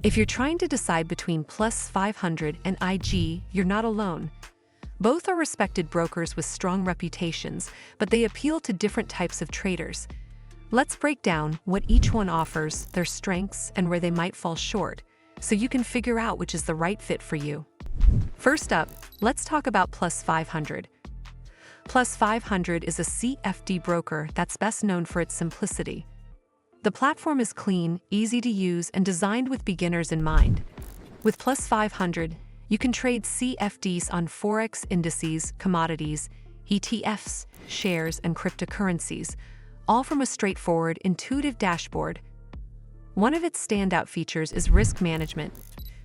If you're trying to decide between Plus500 and IG, you're not alone. Both are respected brokers with strong reputations, but they appeal to different types of traders. Let's break down what each one offers, their strengths, and where they might fall short, so you can figure out which is the right fit for you. First up, let's talk about Plus500. Plus500 is a CFD broker that's best known for its simplicity. The platform is clean, easy to use, and designed with beginners in mind. With Plus500, you can trade CFDs on Forex indices, commodities, ETFs, shares, and cryptocurrencies, all from a straightforward, intuitive dashboard. One of its standout features is risk management.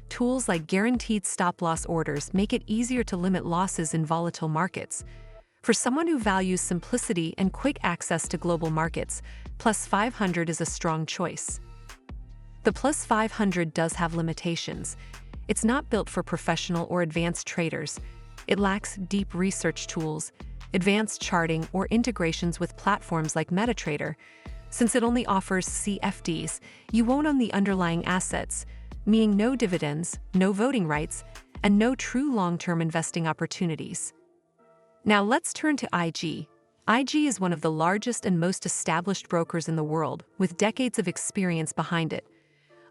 Tools like guaranteed stop-loss orders make it easier to limit losses in volatile markets. For someone who values simplicity and quick access to global markets, Plus500 is a strong choice. The Plus500 does have limitations. It's not built for professional or advanced traders. It lacks deep research tools, advanced charting, or integrations with platforms like MetaTrader. Since it only offers CFDs, you won't own the underlying assets, meaning no dividends, no voting rights, and no true long-term investing opportunities. Now let's turn to IG. IG is one of the largest and most established brokers in the world, with decades of experience behind it.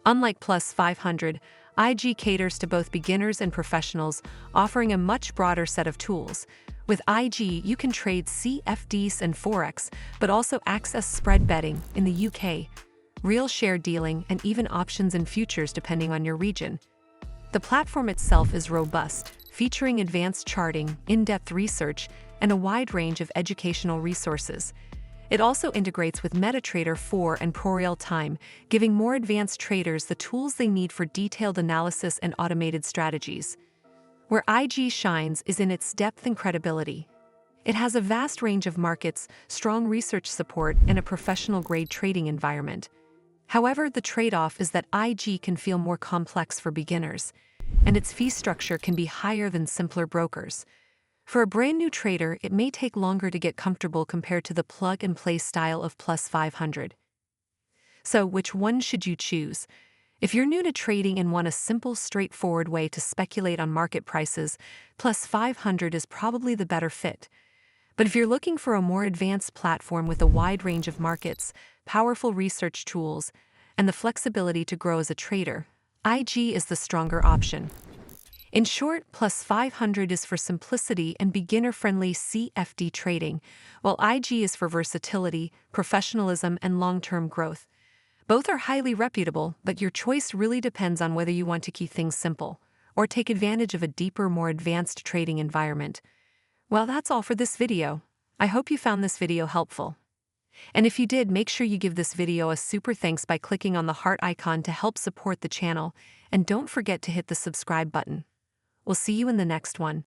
Unlike Plus500, IG caters to both beginners and professionals, offering a much broader set of tools. With IG, you can trade CFDs and Forex, but also access spread betting in the UK, real share dealing, and even options and futures depending on your region. The platform itself is robust, featuring advanced charting, in-depth research, and a wide range of educational resources. It also integrates with MetaTrader 4 and ProRealTime, giving more advanced traders the tools they need for detailed analysis and automated strategies. Where IG shines is in its depth and credibility. It has a vast range of markets, strong research support, and a professional-grade trading environment. However, the trade-off is that IG can feel more complex for beginners, and its fee structure can be higher than simpler brokers. For a brand-new trader, it may take longer to get comfortable compared to the plug-and-play style of Plus500. So, which one should you choose? If you're new to trading and want a simple, straightforward way to speculate on market prices, Plus500 is probably the better fit. But if you're looking for a more advanced platform with a wide range of markets, powerful research tools, and the flexibility to grow as a trader, IG is the stronger option. In short, Plus500 is for simplicity and beginner-friendly CFD trading, while IG is for versatility, professionalism, and long-term growth. Both are highly reputable, but your choice really depends on whether you want to keep things simple or take advantage of a deeper, more advanced trading environment. Well, that's all for this video. I hope you found this video helpful. And if you did, make sure you give this video a super thanks by clicking on the heart icon to help support the channel, and don't forget to hit the subscribe button. We'll see you in the next one.